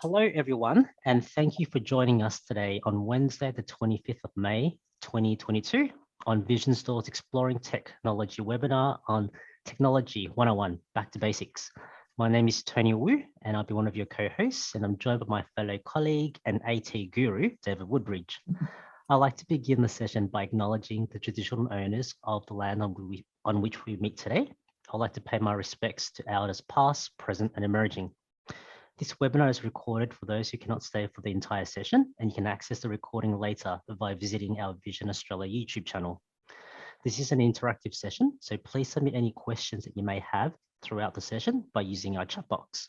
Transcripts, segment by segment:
Hello, everyone, and thank you for joining us today on Wednesday, the 25th of May, 2022, on Vision Store's Exploring Technology webinar on Technology 101, Back to Basics. My name is Tony Wu, and I'll be one of your co-hosts, and I'm joined by my fellow colleague and AT guru, David Woodbridge. I'd like to begin the session by acknowledging the traditional owners of the land on which we meet today. I'd like to pay my respects to elders past, present, and emerging. This webinar is recorded for those who cannot stay for the entire session, and you can access the recording later by visiting our Vision Australia YouTube channel. This is an interactive session, so please submit any questions that you may have throughout the session by using our chat box.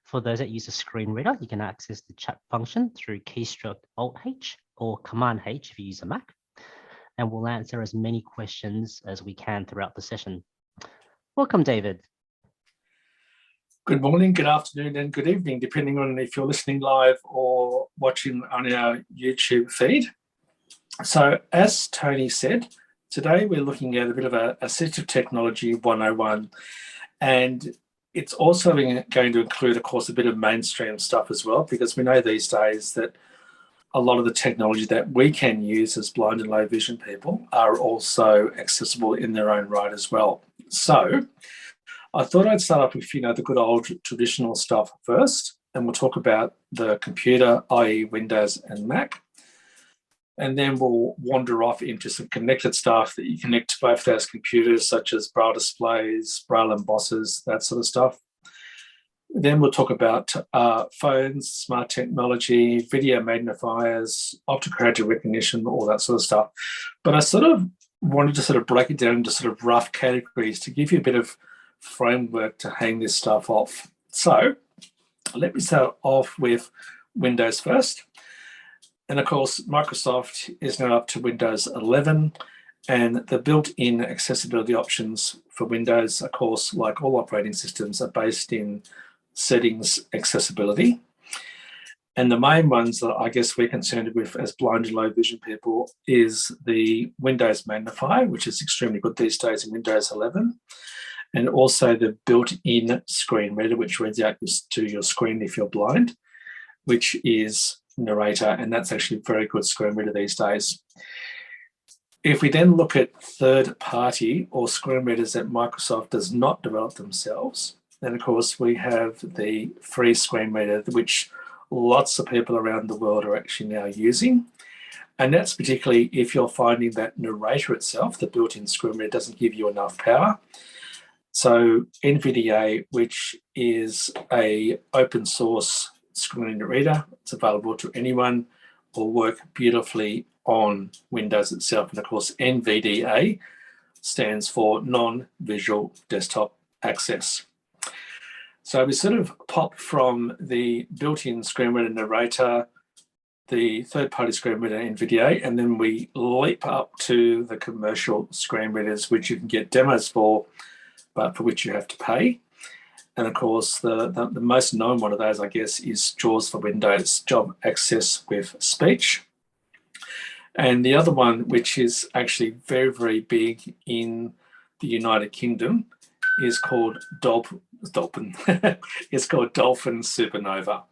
For those that use a screen reader, you can access the chat function through keystroke Alt-H or Command-H if you use a Mac, and we'll answer as many questions as we can throughout the session. Welcome, David. Good morning, good afternoon, and good evening, depending on if you're listening live or watching on our YouTube feed. So, as Tony said, today we're looking at a bit of a Assistive Technology 101, and it's also going to include, of course, a bit of mainstream stuff as well, because we know these days that a lot of the technology that we can use as blind and low vision people are also accessible in their own right as well. So, I thought I'd start off with, the good old traditional stuff first, and we'll talk about the computer, i.e. Windows and Mac. And then we'll wander off into some connected stuff that you connect to both those computers, such as Braille displays, Braille embossers, that sort of stuff. Then we'll talk about phones, smart technology, video magnifiers, optical character recognition, all that sort of stuff. But I sort of wanted to break it down into sort of rough categories to give you a bit of framework to hang this stuff off. So let me start off with Windows first. And of course, Microsoft is now up to Windows 11, and the built-in accessibility options for Windows, of course, like all operating systems, are based in settings accessibility. And the main ones that I guess we're concerned with as blind and low vision people is the Windows Magnifier, which is extremely good these days in Windows 11. And also the built-in screen reader, which reads out to your screen if you're blind, which is Narrator, and that's actually a very good screen reader these days. If we then look at third-party or screen readers that Microsoft does not develop themselves, then of course we have the free screen reader, which lots of people around the world are actually now using. And that's particularly if you're finding that Narrator itself, the built-in screen reader, doesn't give you enough power. So NVDA, which is a open source screen reader, it's available to anyone, will work beautifully on Windows itself. And of course, NVDA stands for Non-Visual Desktop Access. So we sort of pop from the built-in screen reader Narrator, the third-party screen reader NVDA, and then we leap up to the commercial screen readers, which you can get demos for, but for which you have to pay. And of course, the most known one of those, I guess, is JAWS for Windows, Job Access with Speech. And the other one, which is actually very, very big in the United Kingdom, is called Dolphin Supernova.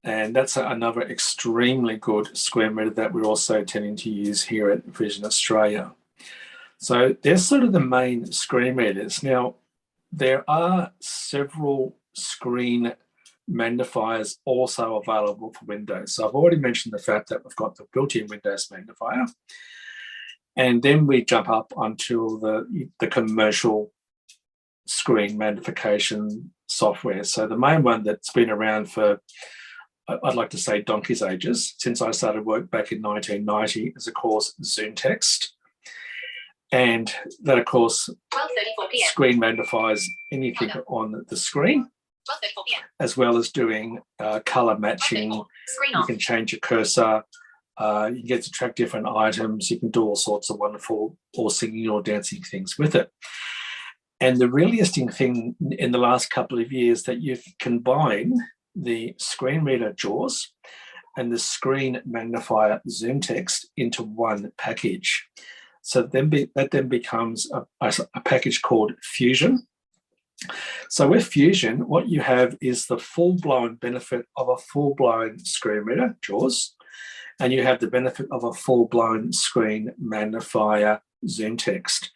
And that's another extremely good screen reader that we're also tending to use here at Vision Australia. So there's sort of the main screen readers. Now, there are several screen magnifiers also available for Windows. So I've already mentioned the fact that we've got the built-in Windows magnifier. And then we jump up onto the commercial screen magnification software. So the main one that's been around for, I'd like to say, donkey's ages, since I started work back in 1990, is of course ZoomText. And that, of course, screen magnifies anything on the screen, as well as doing color matching. You can change your cursor. You can get to track different items. You can do all sorts of wonderful or singing or dancing things with it. And the really interesting thing in the last couple of years that you combine the screen reader JAWS and the screen magnifier ZoomText into one package. So that then becomes a package called Fusion. So with Fusion, what you have is the full-blown benefit of a full-blown screen reader, JAWS, and you have the benefit of a full-blown screen magnifier, Zoom Text.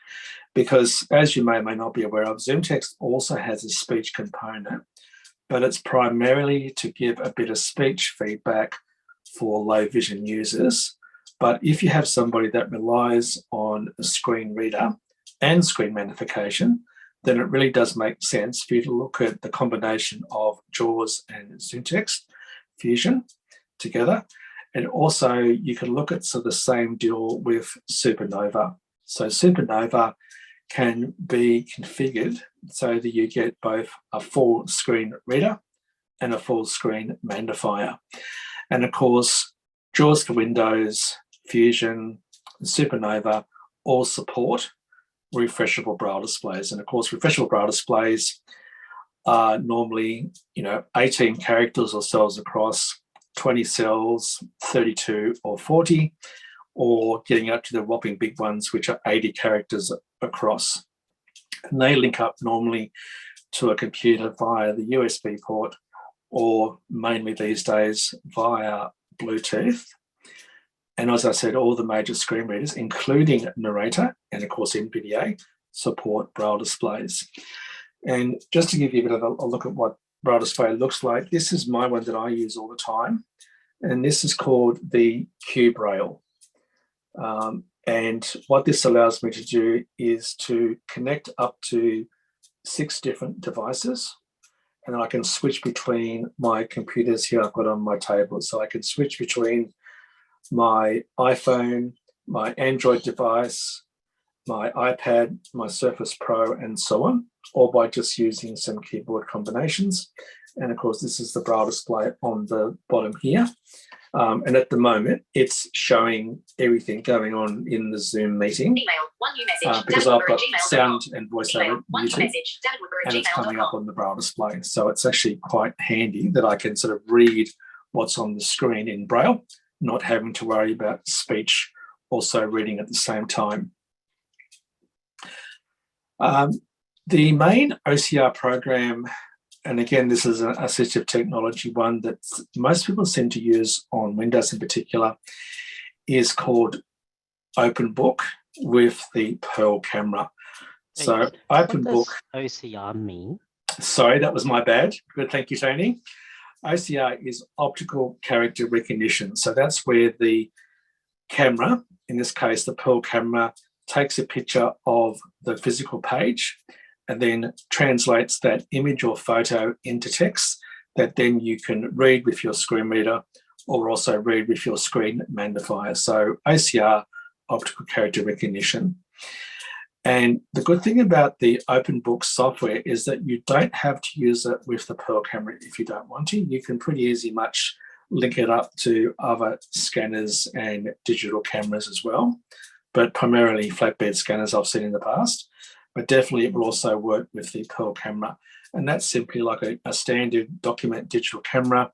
Because as you may or may not be aware of, Zoom Text also has a speech component, but it's primarily to give a bit of speech feedback for low vision users. But if you have somebody that relies on a screen reader and screen magnification, then it really does make sense for you to look at the combination of JAWS and Zoom Text Fusion together. And also you can look at the same deal with Supernova. So Supernova can be configured so that you get both a full screen reader and a full screen magnifier. And of course, JAWS for Windows, Fusion, Supernova all support refreshable Braille displays. And of course, refreshable Braille displays are normally, 18 characters or cells across, 20 cells, 32 or 40, or getting up to the whopping big ones, which are 80 characters across. And they link up normally to a computer via the USB port, or mainly these days via Bluetooth. And as I said, all the major screen readers, including Narrator and of course NVDA, support Braille displays. And just to give you a bit of a look at what Braille display looks like, this is my one that I use all the time. And this is called the Q Braille. And what this allows me to do is to connect up to 6 different devices. And then I can switch between my computers here I've got on my table. So I can switch between my iPhone, my Android device, my iPad, my Surface Pro, and so on, or by just using some keyboard combinations. And of course, this is the Braille display on the bottom here. And at the moment, it's showing everything going on in the Zoom meeting. Because I've got sound and voiceover muted, and it's coming up on the Braille display. So it's actually quite handy that I can sort of read what's on the screen in Braille, not having to worry about speech also reading at the same time. The main OCR program, and again, this is an assistive technology one that most people seem to use on Windows in particular, is called OpenBook with the Pearl camera. So OpenBook. What does OCR mean? Sorry, that was my bad. Good, thank you, Tony. OCR is optical character recognition. So that's where the camera, in this case, the Pearl camera, takes a picture of the physical page and then translates that image or photo into text that then you can read with your screen reader or also read with your screen magnifier. So OCR, optical character recognition. And the good thing about the OpenBook software is that you don't have to use it with the Pearl camera if you don't want to. You can pretty easy much link it up to other scanners and digital cameras as well, but primarily flatbed scanners I've seen in the past. But definitely it will also work with the Pearl camera. And that's simply like a standard document digital camera.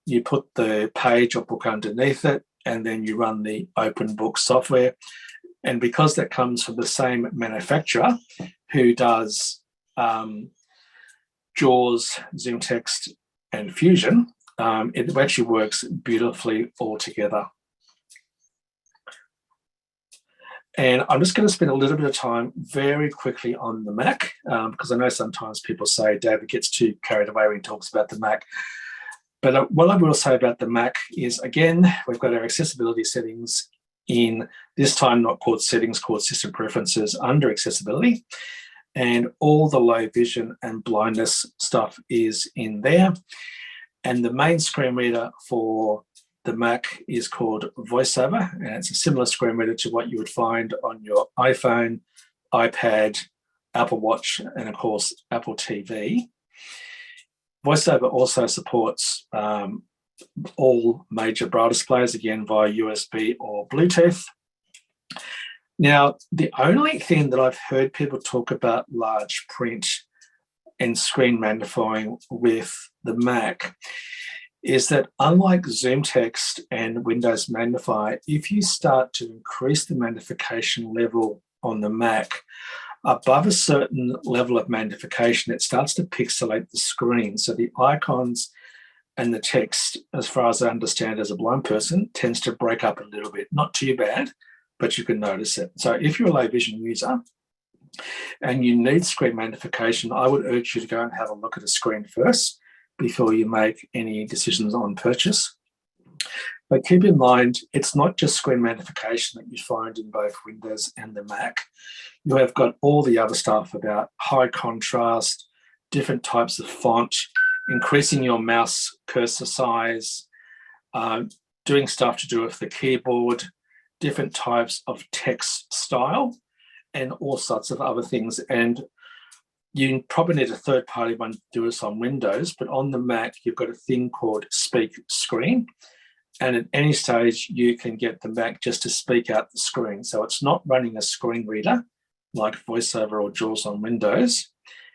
You put the page or book underneath it, and then you run the OpenBook software. And because that comes from the same manufacturer who does JAWS, Zoom Text, and Fusion, it actually works beautifully all together. And I'm just going to spend a little bit of time very quickly on the Mac, because I know sometimes people say David gets too carried away when he talks about the Mac. But what I will say about the Mac is, again, we've got our accessibility settings in, this time not called settings, called system preferences under accessibility. And all the low vision and blindness stuff is in there. And the main screen reader for the Mac is called VoiceOver, and it's a similar screen reader to what you would find on your iPhone, iPad, Apple Watch, and of course, Apple TV. VoiceOver also supports all major Braille displays, again, via USB or Bluetooth. Now, the only thing that I've heard people talk about large print and screen magnifying with the Mac is that unlike Zoom Text and Windows Magnifier, if you start to increase the magnification level on the Mac, Above a certain level of magnification, it starts to pixelate the screen. So the icons and the text, as far as I understand as a blind person, tends to break up a little bit. Not too bad, but you can notice it. So if you're a low vision user and you need screen magnification, I would urge you to go and have a look at a screen first before you make any decisions on purchase. But keep in mind, it's not just screen magnification that you find in both Windows and the Mac. You have got all the other stuff about high contrast, different types of font, increasing your mouse cursor size, doing stuff to do with the keyboard, different types of text style, and all sorts of other things. And you probably need a third-party one to do this on Windows, but on the Mac, you've got a thing called Speak Screen. And at any stage, you can get the Mac just to speak out the screen. So it's not running a screen reader like VoiceOver or JAWS on Windows.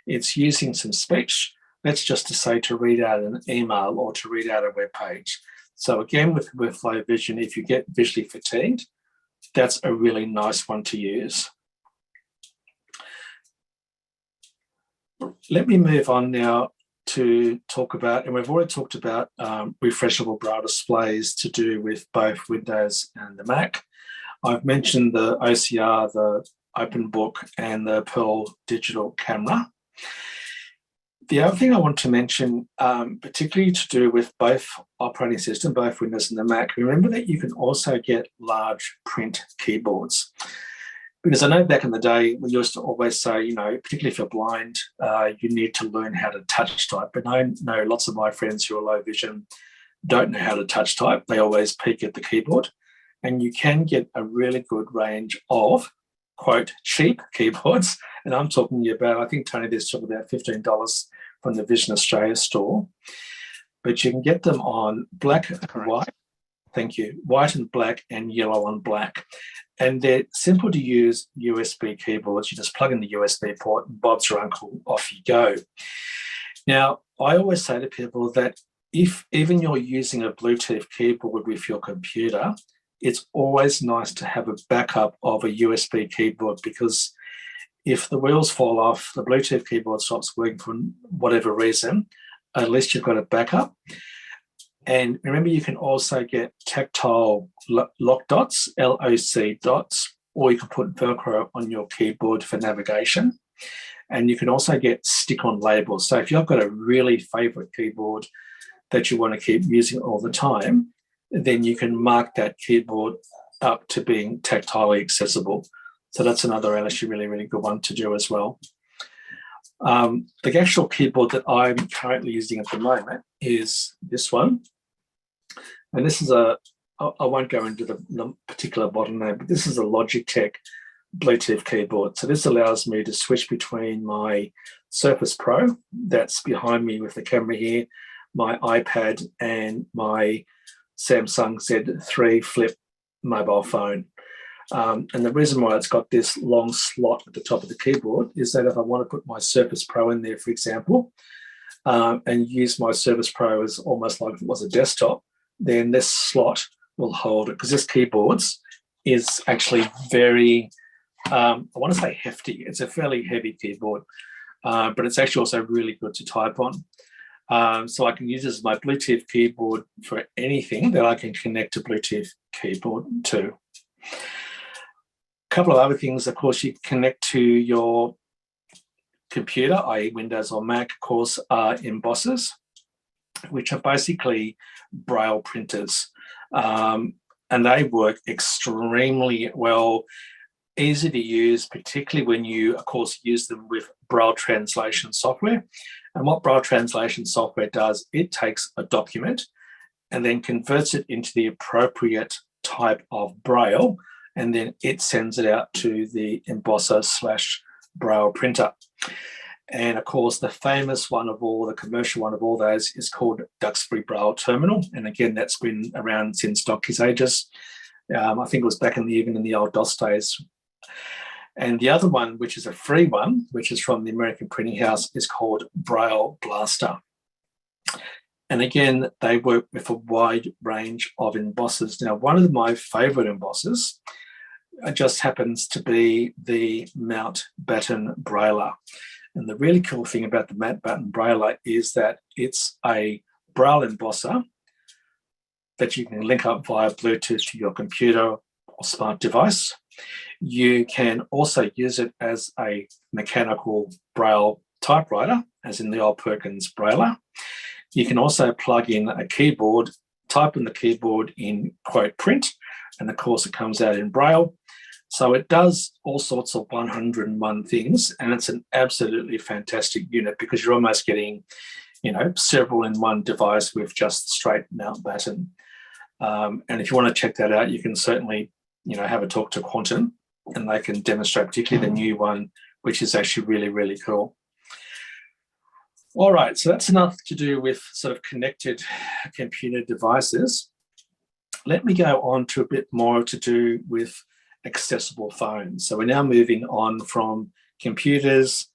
It's using some speech, that's just to say to read out an email or to read out a web page. So again, with low vision, if you get visually fatigued, that's a really nice one to use. Let me move on now to talk about, and we've already talked about refreshable Braille displays to do with both Windows and the Mac. I've mentioned the OCR, the Open Book, and the Pearl digital camera. The other thing I want to mention, particularly to do with both operating system, both Windows and the Mac, remember that you can also get large print keyboards. Because I know back in the day, we used to always say, you know, particularly if you're blind, you need to learn how to touch type. But I know lots of my friends who are low vision don't know how to touch type. They always peek at the keyboard. And you can get a really good range of, quote, cheap keyboards. And I'm talking about, I think Tony there's talking about $15 from the Vision Australia store. But you can get them on black and white. Thank you. White and black and yellow and black. And they're simple to use USB keyboards. You just plug in the USB port and Bob's your uncle, off you go. Now, I always say to people that if even you're using a Bluetooth keyboard with your computer, it's always nice to have a backup of a USB keyboard, because if the wheels fall off, the Bluetooth keyboard stops working for whatever reason, at least you've got a backup. And remember, you can also get tactile lock dots, LOC dots, or you can put Velcro on your keyboard for navigation. And you can also get stick-on labels. So if you've got a really favorite keyboard that you want to keep using all the time, then you can mark that keyboard up to being tactilely accessible. So that's another actually really, really good one to do as well. The actual keyboard that I'm currently using at the moment is this one. And this is I won't go into the particular model name, but this is a Logitech Bluetooth keyboard. So this allows me to switch between my Surface Pro, that's behind me with the camera here, my iPad, and my Samsung Z3 Flip mobile phone. And the reason why it's got this long slot at the top of the keyboard is that if I want to put my Surface Pro in there, for example, and use my Surface Pro as almost like if it was a desktop, then this slot will hold it, because this keyboard is actually very, I want to say hefty. It's a fairly heavy keyboard, but it's actually also really good to type on. So I can use this as my Bluetooth keyboard for anything that I can connect a Bluetooth keyboard to. A couple of other things, of course, you connect to your computer, i.e. Windows or Mac, of course, are embossers, which are basically Braille printers. And they work extremely well, easy to use, particularly when you, of course, use them with Braille translation software. And what Braille translation software does, it takes a document and then converts it into the appropriate type of Braille, and then it sends it out to the embosser/Braille printer. And of course, the famous one of all, the commercial one of all those, is called Duxbury Braille Terminal. And again, that's been around since Dockey's ages. I think it was back even in the old DOS days. And the other one, which is a free one, which is from the American Printing House, is called Braille Blaster. And again, they work with a wide range of embossers. Now, one of my favorite embossers just happens to be the Mountbatten Brailler. And the really cool thing about the Mountbatten Brailler is that it's a Braille embosser that you can link up via Bluetooth to your computer or smart device. You can also use it as a mechanical Braille typewriter, as in the old Perkins Brailler. You can also plug in a keyboard, type in the keyboard in quote print, and of course it comes out in Braille. So it does all sorts of 101 things, and it's an absolutely fantastic unit because you're almost getting, several in one device with just straight Mountbatten. And if you want to check that out, you can certainly, have a talk to Quantum, and they can demonstrate particularly the new one, which is actually really, really cool. All right, so that's enough to do with sort of connected computer devices. Let me go on to a bit more to do with accessible phones. So we're now moving on from computers,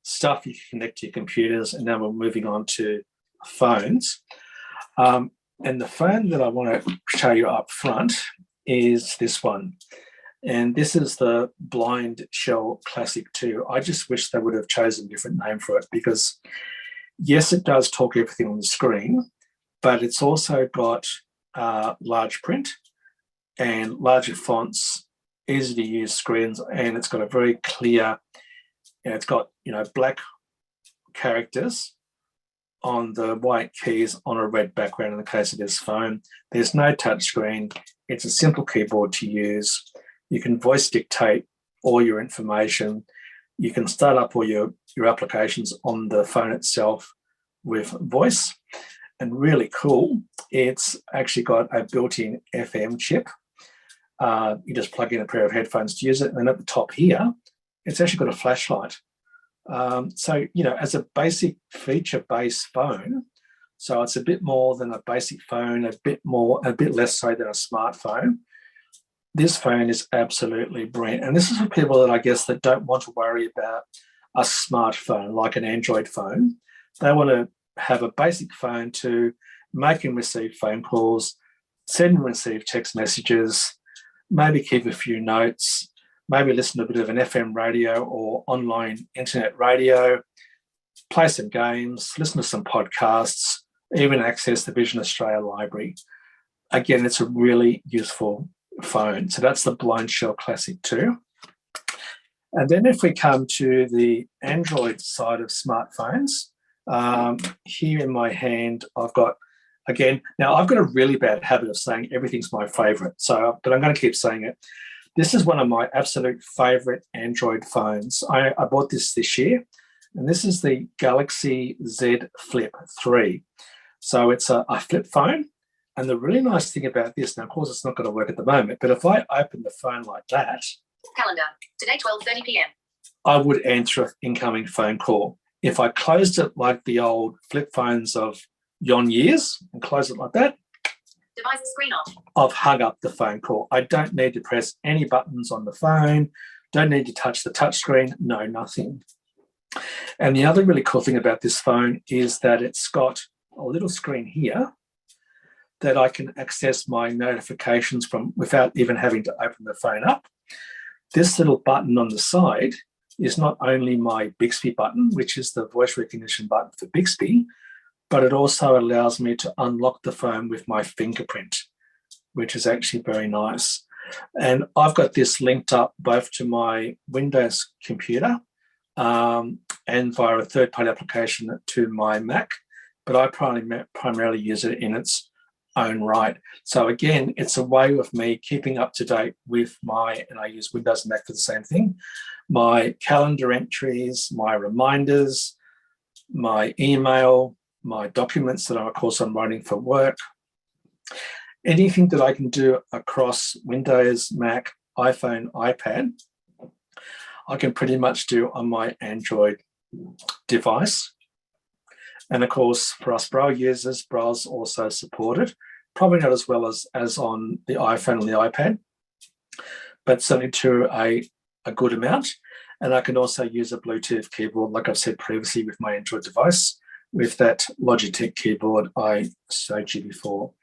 stuff you can connect to your computers, and now we're moving on to phones. And the phone that I want to show you up front is this one. And this is the Blind Shell Classic 2. I just wish they would have chosen a different name for it because, yes, it does talk everything on the screen, but it's also got large print and larger fonts, easy to use screens, and it's got a very clear, it's got, black characters on the white keys on a red background in the case of this phone. There's no touch screen. It's a simple keyboard to use. You can voice dictate all your information. You can start up all your applications on the phone itself with voice. And really cool, it's actually got a built-in FM chip. You just plug in a pair of headphones to use it. And then at the top here, it's actually got a flashlight. So, as a basic feature-based phone, so it's a bit more than a basic phone, a bit less so than a smartphone. This phone is absolutely brilliant. And this is for people that I guess that don't want to worry about a smartphone like an Android phone. They want to have a basic phone to make and receive phone calls, send and receive text messages, maybe keep a few notes, maybe listen to a bit of an FM radio or online internet radio, play some games, listen to some podcasts, even access the Vision Australia library. Again, it's a really useful phone. So that's the Blind Shell Classic 2. And then if we come to the Android side of smartphones, here in my hand, I've got, again, now I've got a really bad habit of saying everything's my favorite, but I'm going to keep saying it. This is one of my absolute favorite Android phones. I bought this year, and this is the Galaxy Z Flip 3. So it's a flip phone. And the really nice thing about this, now of course it's not going to work at the moment, but if I open the phone like that, calendar, today 12:30 p.m. I would answer an incoming phone call. If I closed it like the old flip phones of yon years and close it like that, device screen off. I've hung up the phone call. I don't need to press any buttons on the phone, don't need to touch the touch screen, no, nothing. And the other really cool thing about this phone is that it's got a little screen here that I can access my notifications from without even having to open the phone up. This little button on the side is not only my Bixby button, which is the voice recognition button for Bixby, but it also allows me to unlock the phone with my fingerprint, which is actually very nice. And I've got this linked up both to my Windows computer and via a third-party application to my Mac, but I primarily use it in its own right. So again, it's a way of me keeping up to date with and I use Windows and Mac for the same thing, my calendar entries, my reminders, my email, my documents that I'm writing for work, anything that I can do across Windows, Mac, iPhone, iPad, I can pretty much do on my Android device. And of course, for us Braille users, Braille's also supported, probably not as well as on the iPhone and the iPad, but certainly to a good amount. And I can also use a Bluetooth keyboard, like I've said previously, with my Android device, with that Logitech keyboard I showed you before.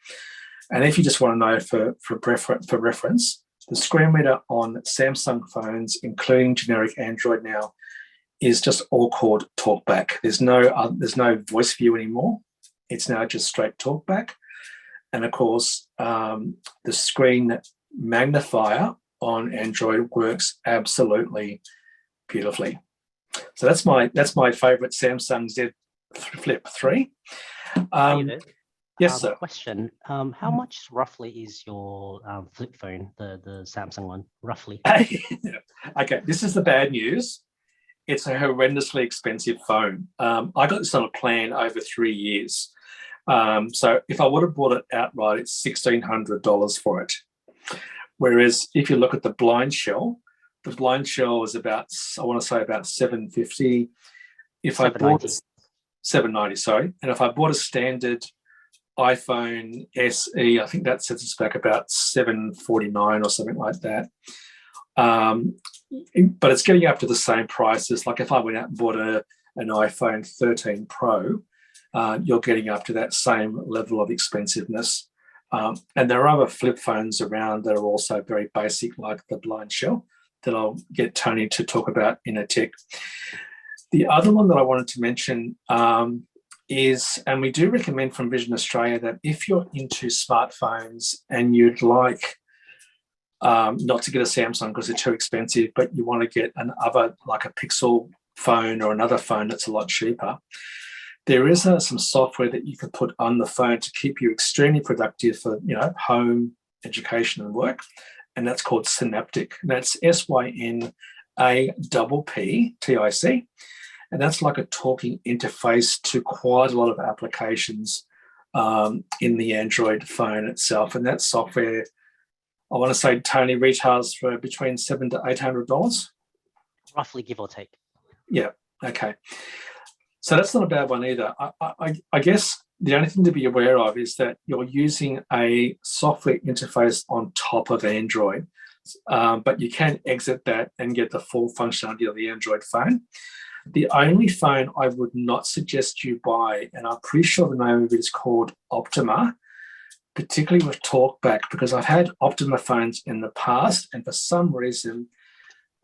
And if you just want to know for reference, The screen reader on Samsung phones, including generic Android now, is just all called TalkBack. There's no voice view anymore. It's now just straight TalkBack. And of course, the screen magnifier on Android works absolutely beautifully. So that's my favorite Samsung Z Flip 3. David, Yes, sir. question. How much roughly is your flip phone, the Samsung one, roughly? Okay, this is the bad news. It's a horrendously expensive phone. I got this on a plan over 3 years. So if I would have bought it outright, it's $1,600 for it. Whereas if you look at the blind shell is about, I want to say about $750. If I bought $790, sorry, and if I bought a standard iPhone SE, I think that sets us back about $749 or something like that. But it's getting up to the same prices. Like if I went out and bought an iPhone 13 Pro, you're getting up to that same level of expensiveness. And there are other flip phones around that are also very basic, like the blind shell, that I'll get Tony to talk about in a tick. The other one that I wanted to mention is, and we do recommend from Vision Australia, that if you're into smartphones and you'd like not to get a Samsung because they're too expensive, but you want to get another, like a Pixel phone or another phone that's a lot cheaper, there is some software that you can put on the phone to keep you extremely productive for, home, education, and work, and that's called Synaptic. And that's SYNAPPTIC, and that's like a talking interface to quite a lot of applications in the Android phone itself. And that software, I want to say, Tony, retails for between $700 to $800. Roughly, give or take. Yeah. Okay. So that's not a bad one either. I guess the only thing to be aware of is that you're using a software interface on top of Android, but you can exit that and get the full functionality of the Android phone. The only phone I would not suggest you buy, and I'm pretty sure the name of it is called Optima, particularly with TalkBack, because I've had Optima phones in the past, and for some reason,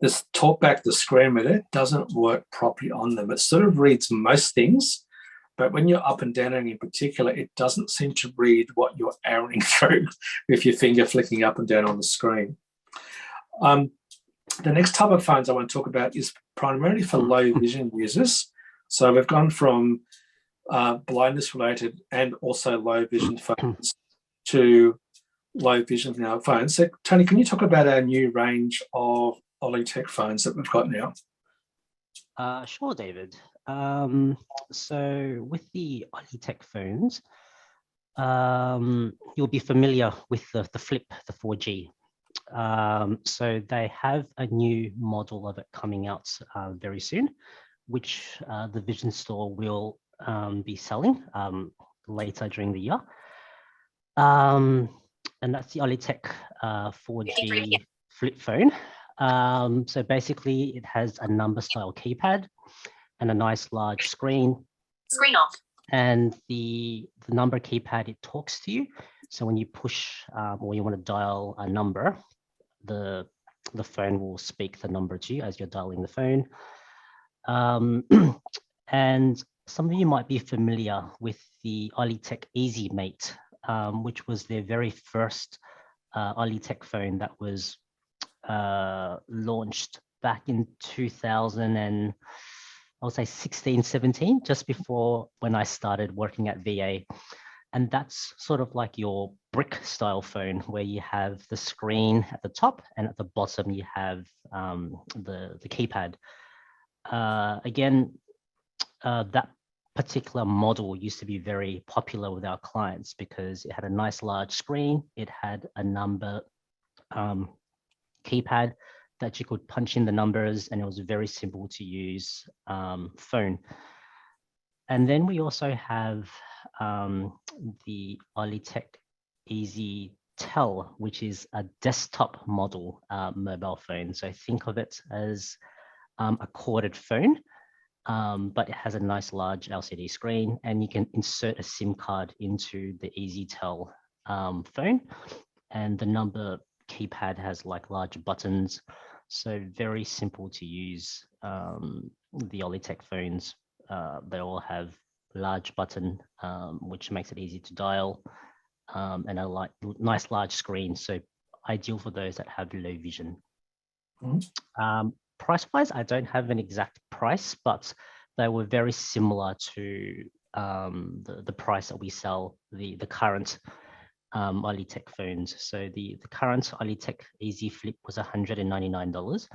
this TalkBack, the screen reader, doesn't work properly on them. It sort of reads most things, but when you're up and down, and in particular, it doesn't seem to read what you're arrowing through with your finger flicking up and down on the screen. The next type of phones I want to talk about is primarily for low vision users. So we've gone from blindness related and also low vision phones to low vision now phones. So Tony, can you talk about our new range of Olitech phones that we've got now? Sure, David. So with the Olitech phones, you'll be familiar with the Flip, the 4G. So they have a new model of it coming out very soon, which the Vision Store will be selling later during the year. And that's the Olitech 4G flip phone. So basically it has a number style keypad and a nice large screen. Screen off. And the number keypad, it talks to you. So when you push or you want to dial a number, the phone will speak the number to you as you're dialing the phone. And some of you might be familiar with the Olitech EasyMate, which was their very first Olitech phone that was launched back in 2000 and I would say 16, 17, just before when I started working at VA. And that's sort of like your brick style phone where you have the screen at the top and at the bottom you have the keypad. Again, that particular model used to be very popular with our clients because it had a nice large screen. It had a number keypad that you could punch in the numbers, and it was a very simple to use phone. And then we also have the Olitech EasyTel, which is a desktop model mobile phone. So think of it as a corded phone, but it has a nice large LCD screen, and you can insert a SIM card into the EasyTel phone, and the number keypad has like larger buttons, so very simple to use. The Olitech phones, they all have large button, which makes it easy to dial, and a nice large screen, so ideal for those that have low vision. Price-wise, I don't have an exact price, but they were very similar to the price that we sell the current Olitech phones. So the current Olitech Easy Flip was $199,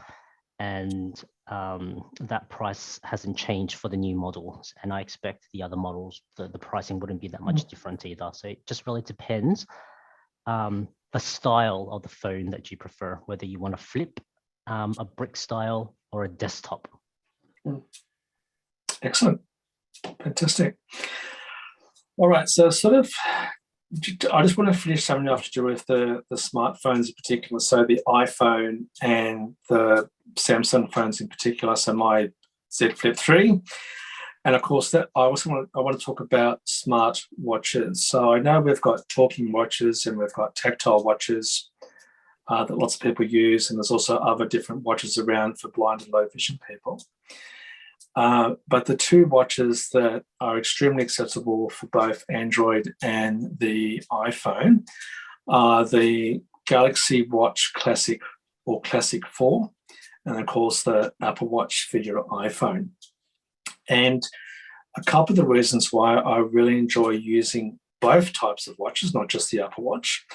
and that price hasn't changed for the new models. And I expect the other models, the pricing wouldn't be that much different either. So it just really depends the style of the phone that you prefer, whether you want to flip, a brick style, or a desktop. Excellent. Fantastic. All right, so I just want to finish something off to do with the smartphones in particular, so the iPhone and the Samsung phones in particular, so my Z Flip 3. And of course, that I want to talk about smart watches. So I know we've got talking watches and we've got tactile watches that lots of people use, and there's also other different watches around for blind and low vision people. But the two watches that are extremely accessible for both Android and the iPhone are the Galaxy Watch Classic or Classic 4, and of course the Apple Watch for your iPhone. And a couple of the reasons why I really enjoy using both types of watches, not just the Apple Watch,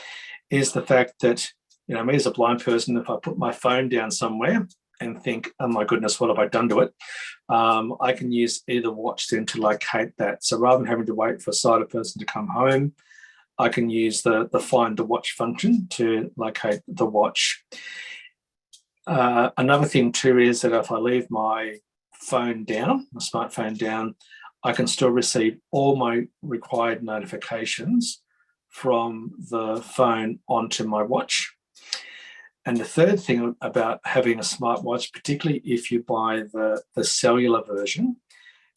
is the fact that, me as a blind person, if I put my phone down somewhere and think, oh my goodness, what have I done to it? I can use either watch then to locate that. So rather than having to wait for a sighted person to come home, I can use the find the watch function to locate the watch. Another thing too is that if I leave my phone down, my smartphone down, I can still receive all my required notifications from the phone onto my watch. And the third thing about having a smartwatch, particularly if you buy the cellular version,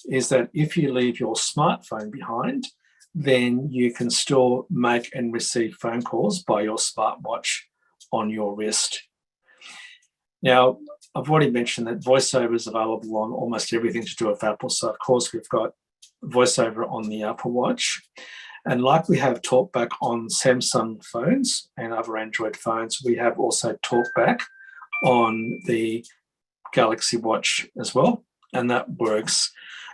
is that if you leave your smartphone behind, then you can still make and receive phone calls by your smartwatch on your wrist. Now, I've already mentioned that VoiceOver is available on almost everything to do with Apple. So, of course, we've got VoiceOver on the Apple Watch. And like we have TalkBack on Samsung phones and other Android phones, we have also TalkBack on the Galaxy Watch as well. And that works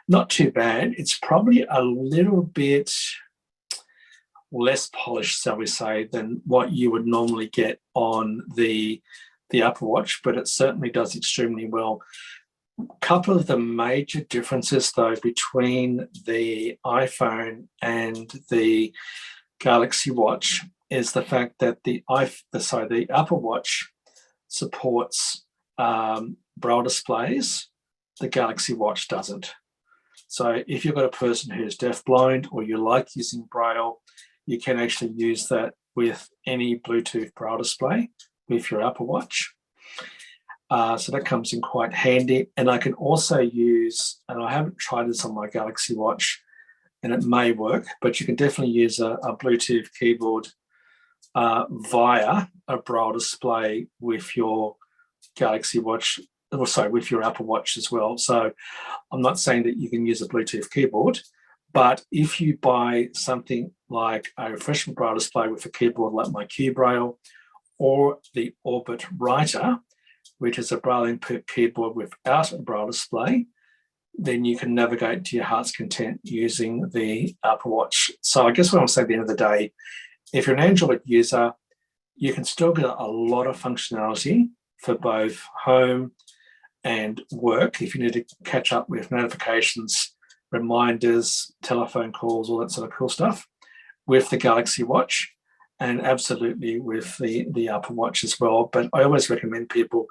not too bad. It's probably a little bit less polished, shall we say, than what you would normally get on the Apple Watch, but it certainly does extremely well. A couple of the major differences, though, between the iPhone and the Galaxy Watch is the fact that the Apple Watch supports Braille displays. The Galaxy Watch doesn't. So if you've got a person who's deafblind or you like using Braille, you can actually use that with any Bluetooth Braille display with your Apple Watch. So that comes in quite handy. And I can also use, and I haven't tried this on my Galaxy Watch, and it may work, but you can definitely use a Bluetooth keyboard via a Braille display with your Galaxy Watch, with your Apple Watch as well. So I'm not saying that you can use a Bluetooth keyboard, but if you buy something like a refreshment Braille display with a keyboard like my Q Braille or the Orbit Writer, which is a Braille input keyboard without a Braille display, then you can navigate to your heart's content using the Apple Watch. So I guess what I'm saying at the end of the day, if you're an Android user, you can still get a lot of functionality for both home and work if you need to catch up with notifications, reminders, telephone calls, all that sort of cool stuff with the Galaxy Watch. And absolutely with the Apple Watch as well. But I always recommend people,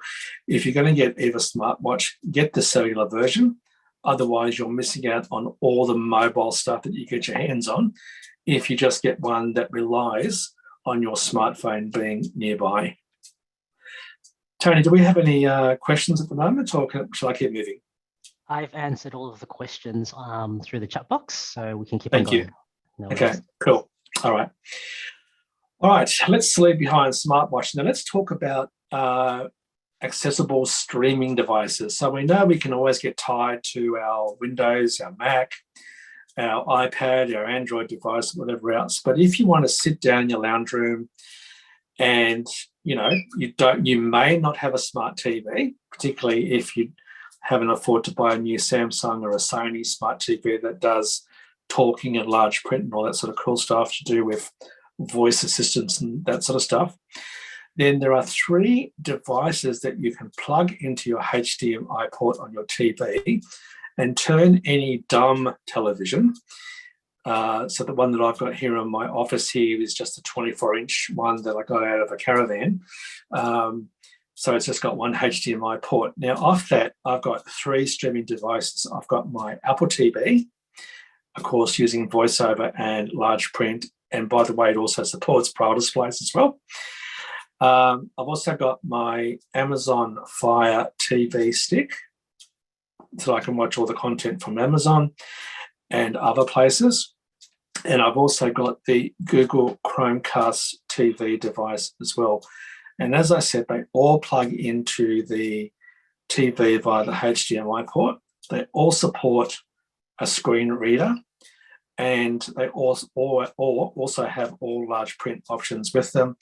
if you're going to get either smartwatch, get the cellular version. Otherwise, you're missing out on all the mobile stuff that you get your hands on if you just get one that relies on your smartphone being nearby. Tony, do we have any questions at the moment, or shall I keep moving? I've answered all of the questions through the chat box, so we can keep Thank on going. you. No Okay, worries. cool. All right. All right, let's leave behind smartwatch. Now let's talk about accessible streaming devices. So we know we can always get tied to our Windows, our Mac, our iPad, our Android device, whatever else. But if you want to sit down in your lounge room and you may not have a smart TV, particularly if you haven't afford to buy a new Samsung or a Sony smart TV that does talking and large print and all that sort of cool stuff to do with voice assistants and that sort of stuff, then there are 3 devices that you can plug into your HDMI port on your TV and turn any dumb television. So the one that I've got here in my office here is just a 24-inch one that I got out of a caravan. So it's just got one HDMI port. Now off that, I've got 3 streaming devices. I've got my Apple TV, of course, using VoiceOver and large print. And by the way, it also supports Braille displays as well. I've also got my Amazon Fire TV stick, so I can watch all the content from Amazon and other places. And I've also got the Google Chromecast TV device as well. And as I said, they all plug into the TV via the HDMI port. They all support a screen reader, and they also have all large print options with them.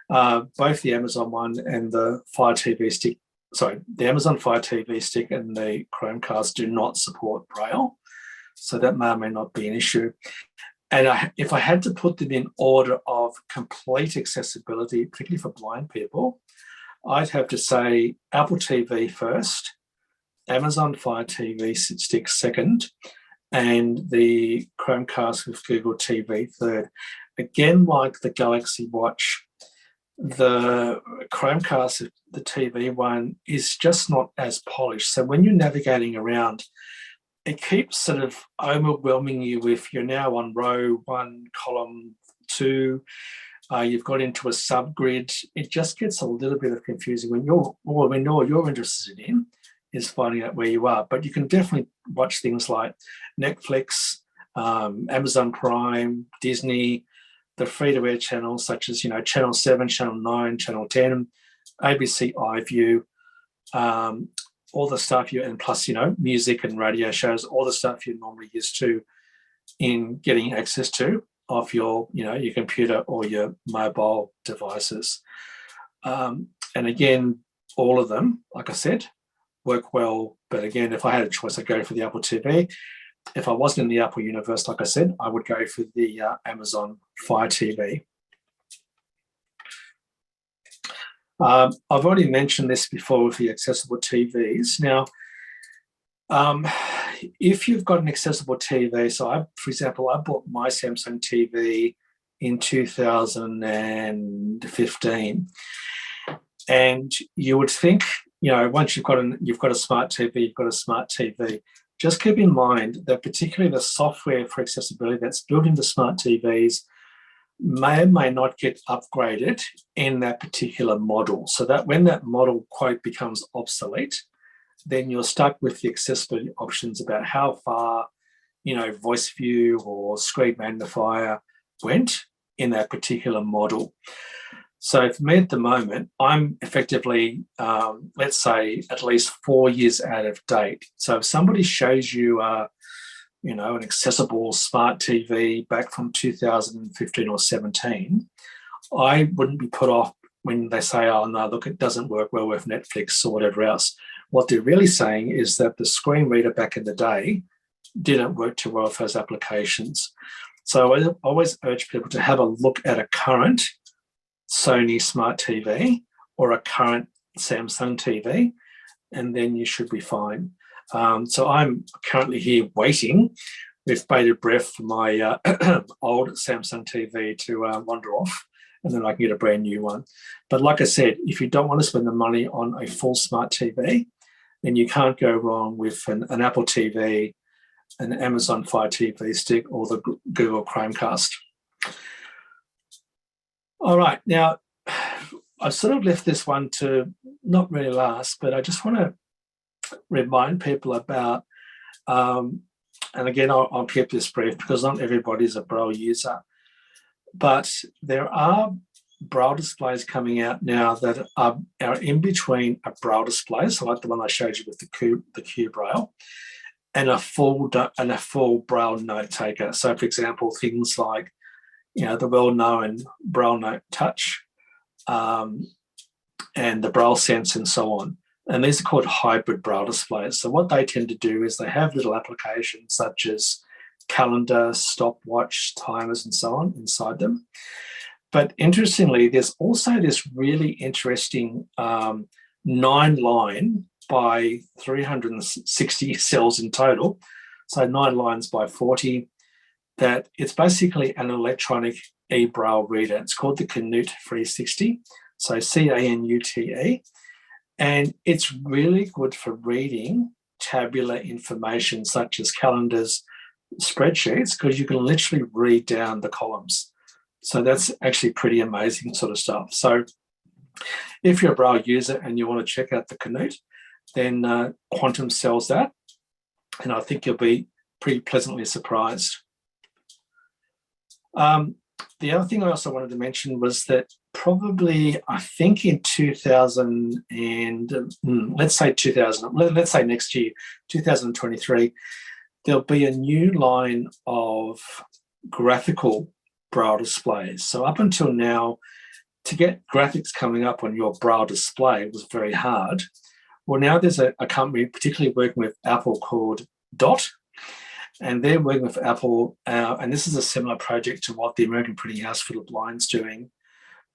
Both the Amazon one and the Fire TV stick, the Amazon Fire TV stick and the Chromecast do not support Braille, so that may or may not be an issue. And if I had to put them in order of complete accessibility, particularly for blind people, I'd have to say Apple TV first, Amazon Fire TV stick second, and the Chromecast with Google TV third. Again, like the Galaxy Watch, the Chromecast, the TV one, is just not as polished. So when you're navigating around, it keeps sort of overwhelming you with you're now on row 1, column 2, you've got into a subgrid. It just gets a little bit of confusing when all you're interested in is finding out where you are. But you can definitely watch things like Netflix, Amazon Prime, Disney, the free-to-air channels such as Channel 7, Channel 9, Channel 10, ABC iView, all the stuff and plus music and radio shows, all the stuff you're normally used to in getting access to off your your computer or your mobile devices. And again, all of them, like I said, work well. But again, if I had a choice, I'd go for the Apple TV. If I wasn't in the Apple universe, like I said, I would go for the Amazon Fire TV. I've already mentioned this before with the accessible TVs. Now, if you've got an accessible TV, so for example, I bought my Samsung TV in 2015, and you would think, once you've got a smart TV, you've got a smart TV. Just keep in mind that particularly the software for accessibility that's built into smart TVs may or may not get upgraded in that particular model, so that when that model quote becomes obsolete, then you're stuck with the accessibility options about how far, voice view or screen magnifier went in that particular model. So for me at the moment, I'm effectively, let's say, at least 4 years out of date. So if somebody shows you an accessible smart TV back from 2015 or 17, I wouldn't be put off when they say, oh, no, look, it doesn't work well with Netflix or whatever else. What they're really saying is that the screen reader back in the day didn't work too well with those applications. So I always urge people to have a look at a current Sony smart TV or a current Samsung TV, and then you should be fine. So I'm currently here waiting with bated breath for my old Samsung TV to wander off, and then I can get a brand new one. But like I said, if you don't want to spend the money on a full smart TV, then you can't go wrong with an Apple TV, an Amazon Fire TV stick, or the Google Chromecast. All right, now I've sort of left this one to not really last, but I just want to remind people about, and again, I'll keep this brief because not everybody's a Braille user. But there are Braille displays coming out now that are in between a Braille display, so like the one I showed you with the Q Braille, and a full Braille note taker. So, for example, things like the well-known Braille Note Touch and the Braille Sense and so on. And these are called hybrid Braille displays. So what they tend to do is they have little applications such as calendar, stopwatch, timers, and so on inside them. But interestingly, there's also this really interesting 9-line by 360 cells in total. So 9 lines by 40, that it's basically an electronic e-Braille reader. It's called the Canute 360, so CANUTE. And it's really good for reading tabular information such as calendars, spreadsheets, because you can literally read down the columns. So that's actually pretty amazing sort of stuff. So if you're a Braille user and you want to check out the Canute, then Quantum sells that. And I think you'll be pretty pleasantly surprised. The other thing I also wanted to mention was that probably, I think in 2000 and let's say next year, 2023, there'll be a new line of graphical Braille displays. So up until now, to get graphics coming up on your Braille display was very hard. Well, now there's a company particularly working with Apple called Dot, and they're working with Apple, and this is a similar project to what the American Printing House for the Blind's doing.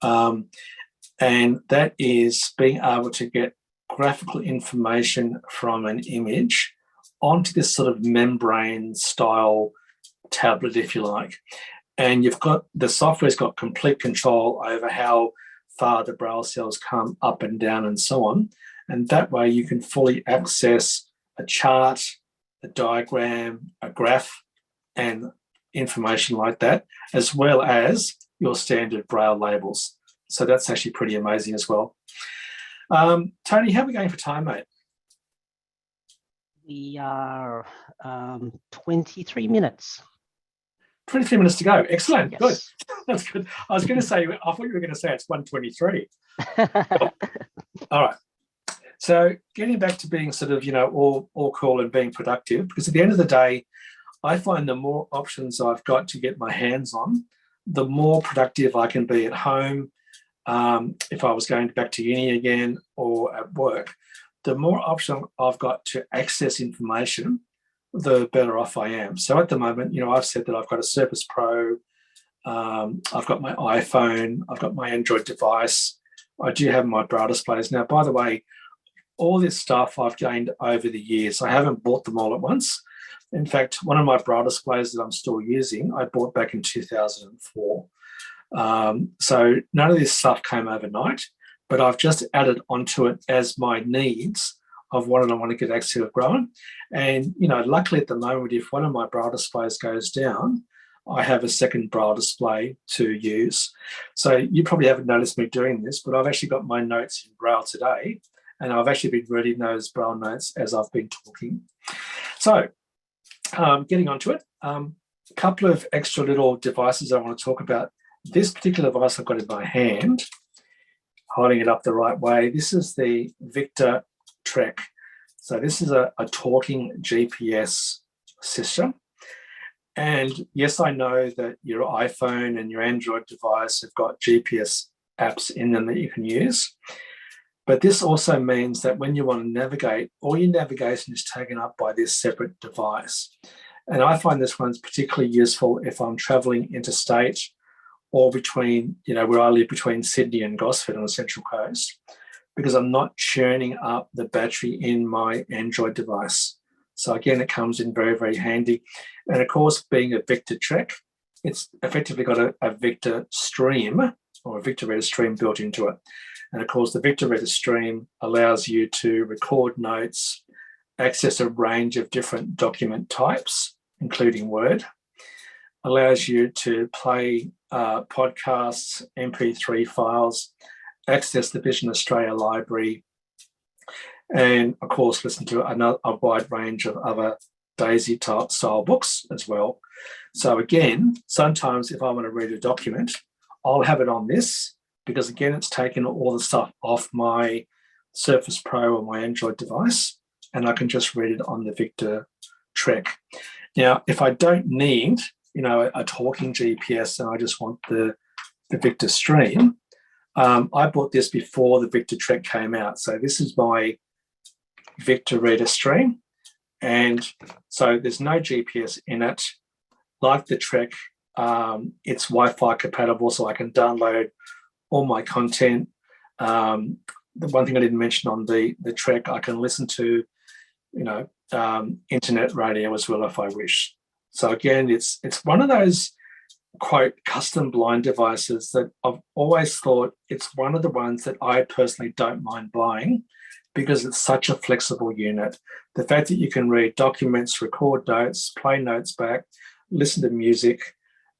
And that is being able to get graphical information from an image onto this sort of membrane style tablet, if you like. And the software's got complete control over how far the Braille cells come up and down and so on. And that way you can fully access a chart, a diagram, a graph, and information like that, as well as your standard Braille labels. So that's actually pretty amazing as well. Tony, how are we going for time, mate? We are 23 minutes. 23 minutes to go. Excellent. Yes. Good. That's good. I was going to say, I thought you were going to say it's 1:23. All right. So getting back to being sort of, all cool and being productive, because at the end of the day, I find the more options I've got to get my hands on, the more productive I can be at home. If I was going back to uni again or at work, the more option I've got to access information, the better off I am. So at the moment, I've said that I've got a Surface Pro, I've got my iPhone, I've got my Android device, I do have my Braille displays. Now, by the way, all this stuff I've gained over the years. I haven't bought them all at once. In fact, one of my Braille displays that I'm still using, I bought back in 2004. So none of this stuff came overnight, but I've just added onto it as my needs of what I want to get access to growing. And, luckily at the moment, if one of my Braille displays goes down, I have a second Braille display to use. So you probably haven't noticed me doing this, but I've actually got my notes in Braille today, and I've actually been reading those Braille notes as I've been talking. So getting onto it, a couple of extra little devices I want to talk about. This particular device I've got in my hand, holding it up the right way. This is the Victor Trek. So this is a talking GPS system. And yes, I know that your iPhone and your Android device have got GPS apps in them that you can use. But this also means that when you want to navigate, all your navigation is taken up by this separate device. And I find this one's particularly useful if I'm traveling interstate or between, where I live between Sydney and Gosford on the Central Coast, because I'm not churning up the battery in my Android device. So again, it comes in very, very handy. And of course, being a Victor Trek, it's effectively got a Victor stream or a Victor Reader stream built into it. And of course, the Victor Reader stream allows you to record notes, access a range of different document types, including Word, allows you to play podcasts, MP3 files, access the Vision Australia library, and of course, listen to a wide range of other DAISY style books as well. So again, sometimes if I want to read a document, I'll have it on this because again, it's taken all the stuff off my Surface Pro or my Android device, and I can just read it on the Victor Trek. Now, if I don't need, a talking GPS and I just want the Victor Stream, I bought this before the Victor Trek came out. So this is my Victor Reader Stream. And so there's no GPS in it. Like the Trek, it's Wi-Fi compatible, so I can download all my content. The one thing I didn't mention on the Trek, I can listen to, internet radio as well if I wish. So again, it's one of those, quote, custom blind devices that I've always thought it's one of the ones that I personally don't mind buying because it's such a flexible unit. The fact that you can read documents, record notes, play notes back, listen to music,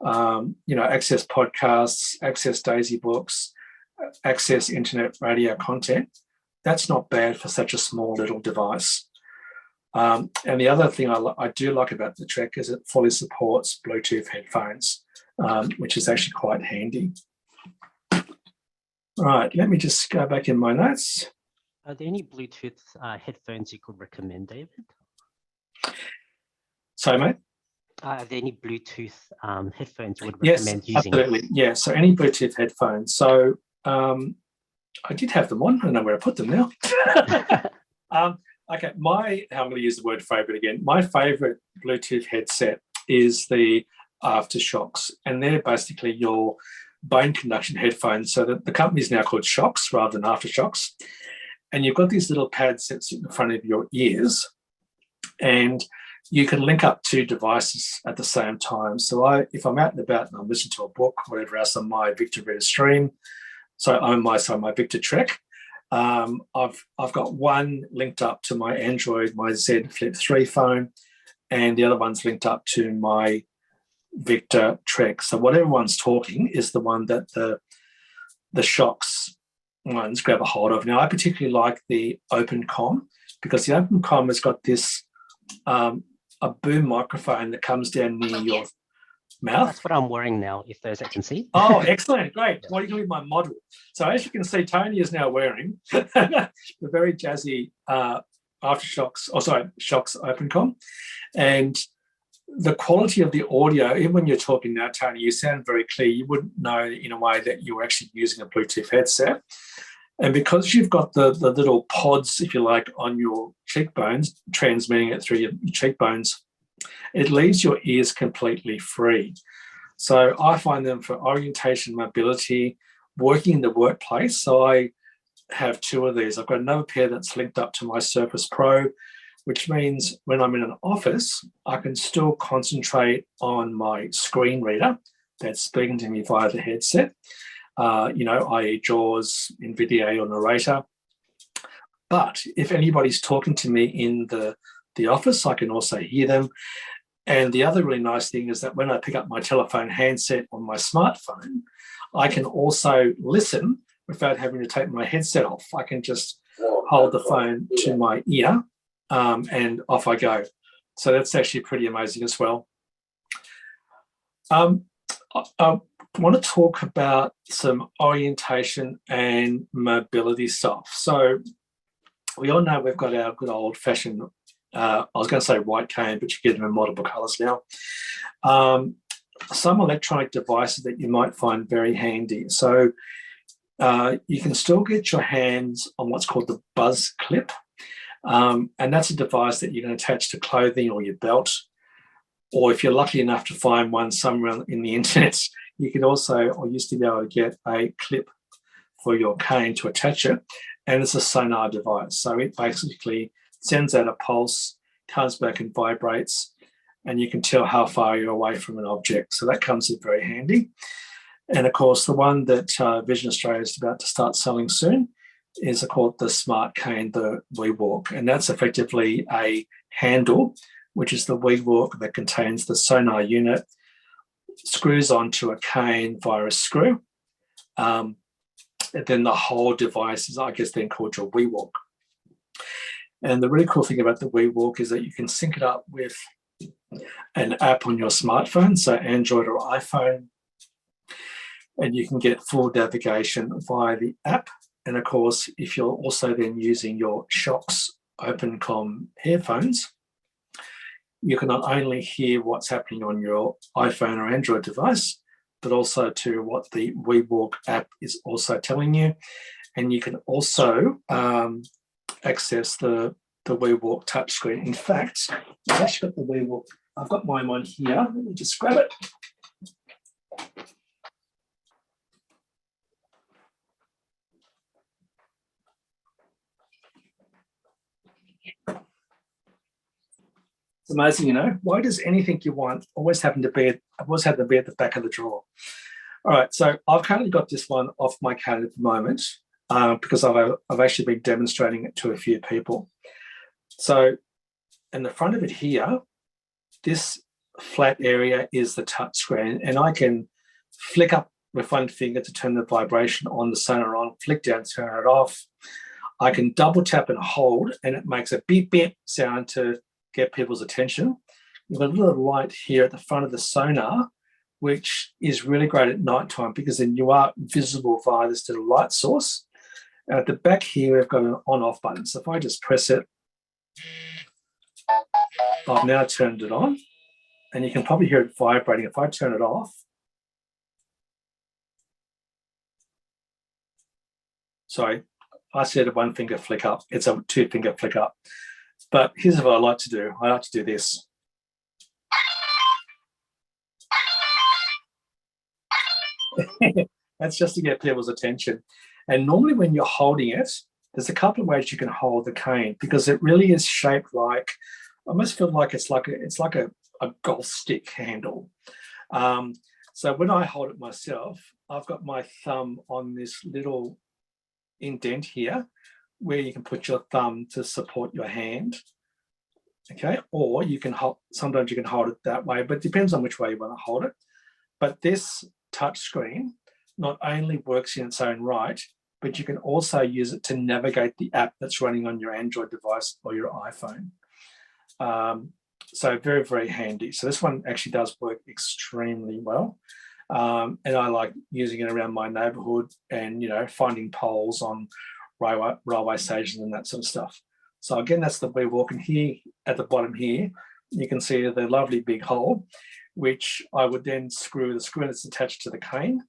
access podcasts, access Daisy books, access internet radio content, that's not bad for such a small little device. And the other thing I do like about the Trek is it fully supports Bluetooth headphones, which is actually quite handy. All right, let me just go back in my notes. Are there any Bluetooth headphones you could recommend, David? Sorry, mate? Are there any Bluetooth headphones you would recommend using? Yes, absolutely. Yeah, so any Bluetooth headphones. So I did have them on. I don't know where I put them now. Okay, I'm going to use the word favourite again. My favourite Bluetooth headset is the Aftershocks, and they're basically your bone conduction headphones. So the company is now called Shocks rather than Aftershocks. And you've got these little pads that sit in front of your ears, and you can link up two devices at the same time. So if I'm out and about and I'm listening to a book, whatever else, on my Victor Reader Stream, my Victor Trek, I've got one linked up to my Android, my Z Flip 3 phone, and the other one's linked up to my Victor Trek. So whatever one's talking is the one that the Shocks ones grab a hold of. Now, I particularly like the OpenCom because the OpenCom has got this a boom microphone that comes down near your mouth. That's what I'm wearing now, if those I can see. Oh, excellent. Great. Well, you can be my model. So as you can see, Tony is now wearing the very jazzy Shocks OpenCom. And the quality of the audio, even when you're talking now, Tony, you sound very clear. You wouldn't know in a way that you're actually using a Bluetooth headset. And because you've got the little pods, if you like, on your cheekbones, transmitting it through your cheekbones, it leaves your ears completely free. So I find them for orientation, mobility, working in the workplace. So I have two of these. I've got another pair that's linked up to my Surface Pro, which means when I'm in an office, I can still concentrate on my screen reader that's speaking to me via the headset, i.e. JAWS, NVIDIA or Narrator. But if anybody's talking to me in the office, I can also hear them. And the other really nice thing is that when I pick up my telephone handset on my smartphone, I can also listen without having to take my headset off. I can just hold the phone to my ear and off I go. So that's actually pretty amazing as well. I want to talk about some orientation and mobility stuff. So we all know we've got our good old-fashioned, I was going to say white cane, but you get them in multiple colours now. Some electronic devices that you might find very handy. So you can still get your hands on what's called the buzz clip. And that's a device that you can attach to clothing or your belt. Or if you're lucky enough to find one somewhere in the internet, you can also, or used to be able to get a clip for your cane to attach it. And it's a sonar device. So it basically sends out a pulse, comes back and vibrates, and you can tell how far you're away from an object. So that comes in very handy. And of course, the one that Vision Australia is about to start selling soon is called the Smart Cane, the WeWalk. And that's effectively a handle, which is the WeWalk that contains the sonar unit, screws onto a cane via a screw. And then the whole device is, I guess, then called your WeWalk. And the really cool thing about the WeWalk is that you can sync it up with an app on your smartphone, so Android or iPhone, and you can get full navigation via the app. And of course, if you're also then using your Shocks OpenCom headphones, you can not only hear what's happening on your iPhone or Android device, but also to what the WeWalk app is also telling you. And you can also access the WeWalk touchscreen. In fact, I've actually got the WeWalk. I've got mine on here. Let me just grab it. It's amazing, you know. Why does anything you want always happen to be at the back of the drawer? All right, so I've currently got this one off my calendar at the moment because I've actually been demonstrating it to a few people. So in the front of it here, this flat area is the touch screen, and I can flick up with one finger to turn the vibration on, the sonar on, flick down, turn it off. I can double tap and hold, and it makes a beep beep sound to get people's attention. You've got a little light here at the front of the sonar, which is really great at nighttime because then you are visible via this little light source. And at the back here, we've got an on-off button. So if I just press it, I've now turned it on, and you can probably hear it vibrating. If I turn it off, sorry, I said a one finger flick up. It's a two finger flick up. But here's what I like to do. I like to do this. That's just to get people's attention. And normally when you're holding it, there's a couple of ways you can hold the cane because it really is shaped like, I almost feel like it's like a golf stick handle. So when I hold it myself, I've got my thumb on this little indent here where you can put your thumb to support your hand. Okay, or you can hold, sometimes you can hold it that way, but it depends on which way you want to hold it. But this touch screen not only works in its own right, but you can also use it to navigate the app that's running on your Android device or your iPhone. So very, very handy. So this one actually does work extremely well. And I like using it around my neighborhood and, you know, finding poles on railway stations and that sort of stuff. So again, that's the WeWalk. And here at the bottom here, you can see the lovely big hole, which I would then screw the screw that's attached to the cane,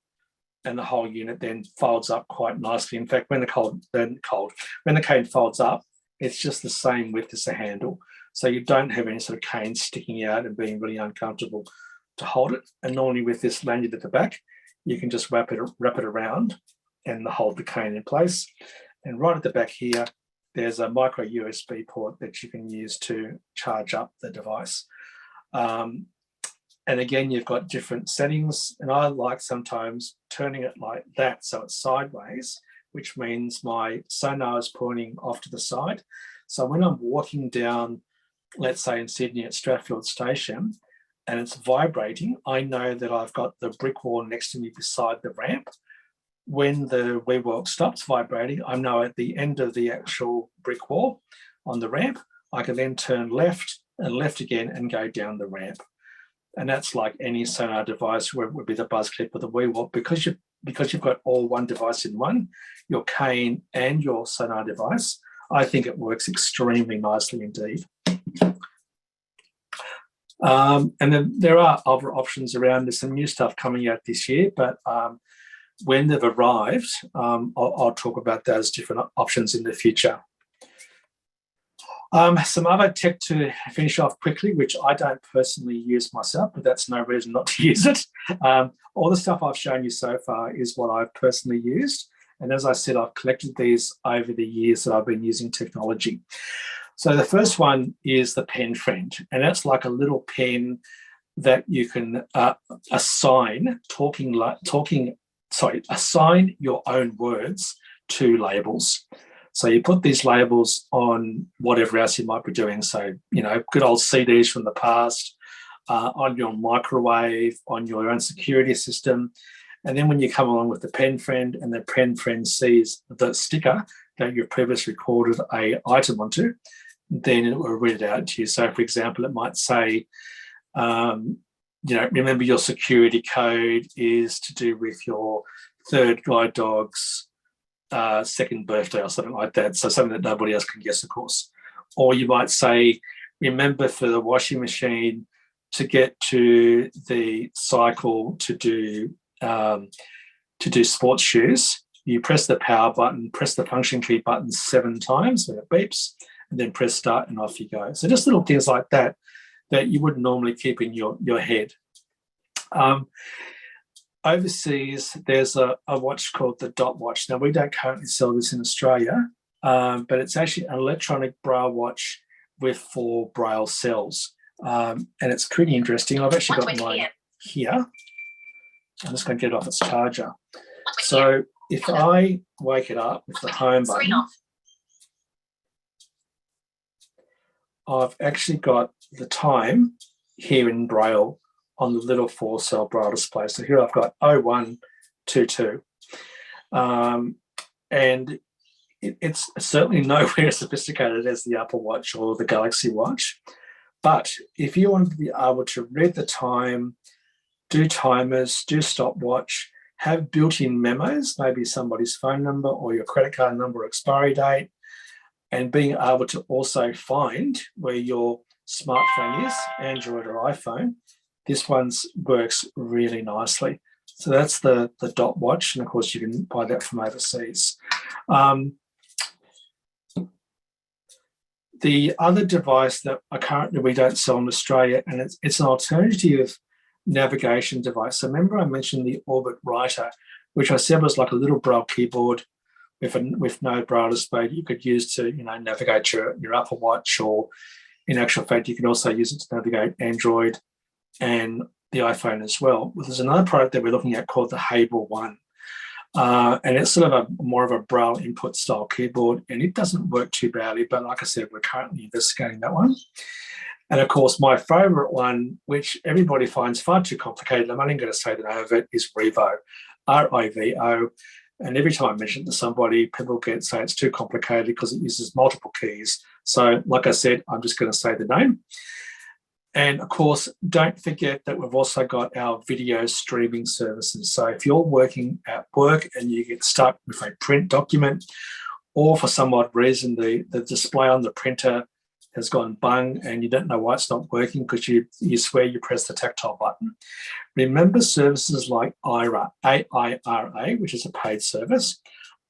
and the whole unit then folds up quite nicely. In fact, when the cane folds up, it's just the same width as the handle. So you don't have any sort of cane sticking out and being really uncomfortable to hold it. And normally with this lanyard at the back, you can just wrap it around and hold the cane in place. And right at the back here, there's a micro USB port that you can use to charge up the device. And again, you've got different settings, and I like sometimes turning it like that so it's sideways, which means my sonar is pointing off to the side. So when I'm walking down, let's say in Sydney at Strathfield Station, and it's vibrating, I know that I've got the brick wall next to me beside the ramp. When the WeWalk stops vibrating, I know at the end of the actual brick wall on the ramp, I can then turn left and left again and go down the ramp. And that's like any sonar device where it would be the buzz clip or the WeWalk, because you've got all one device in one, your cane and your sonar device. I think it works extremely nicely indeed. And then there are other options around. There's some new stuff coming out this year, but when they've arrived, I'll talk about those different options in the future. Some other tech to finish off quickly, which I don't personally use myself, but that's no reason not to use it. All the stuff I've shown you so far is what I've personally used. And as I said, I've collected these over the years that I've been using technology. So the first one is the Pen Friend, and that's like a little pen that you can assign assign your own words to labels. So you put these labels on whatever else you might be doing. So, you know, good old CDs from the past, on your microwave, on your own security system. And then when you come along with the Pen Friend and the Pen Friend sees the sticker that you've previously recorded an item onto, then it will read it out to you. So, for example, it might say, Remember your security code is to do with your third guide dog's second birthday or something like that. So something that nobody else can guess, of course. Or you might say, remember for the washing machine to get to the cycle to do sports shoes. You press the power button, press the function key button 7 times when it beeps, and then press start and off you go. So just little things like that you wouldn't normally keep in your head. Overseas, there's a watch called the Dot Watch. Now, we don't currently sell this in Australia, but it's actually an electronic Braille watch with 4 Braille cells. And it's pretty interesting. I've actually got mine here. I'm just going to get it off its charger. So if I wake it up with the home button, I've actually got the time here in Braille on the little 4-cell Braille display. So here I've got 0122. And it's certainly nowhere as sophisticated as the Apple Watch or the Galaxy Watch. But if you want to be able to read the time, do timers, do stopwatch, have built-in memos, maybe somebody's phone number or your credit card number or expiry date, and being able to also find where your smartphone is, Android or iPhone, this one works really nicely. So that's the Dot Watch, and of course you can buy that from overseas. The other device that currently we don't sell in Australia, and it's an alternative navigation device. So remember I mentioned the Orbit Writer, which I said was like a little Braille keyboard with no Braille display you could use to navigate your Apple Watch, or in actual fact you can also use it to navigate Android and the iPhone as well. There's another product that we're looking at called the Hable One. And it's sort of more of a Braille input style keyboard, and it doesn't work too badly, but like I said, we're currently investigating that one. And of course, my favorite one, which everybody finds far too complicated, I'm only going to say the name of it, is Revo, R-I-V-O. And every time I mention it to somebody, people say it's too complicated because it uses multiple keys. So like I said, I'm just going to say the name. And of course, don't forget that we've also got our video streaming services. So if you're working at work and you get stuck with a print document, or for some odd reason the display on the printer has gone bung and you don't know why it's not working because you swear you press the tactile button, remember services like IRA, A-I-R-A, which is a paid service,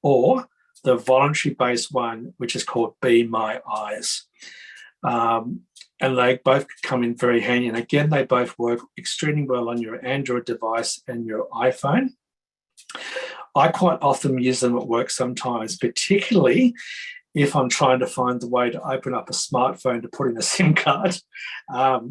or the voluntary-based one, which is called Be My Eyes. And they both come in very handy. And again, they both work extremely well on your Android device and your iPhone. I quite often use them at work sometimes, particularly if I'm trying to find the way to open up a smartphone to put in a SIM card.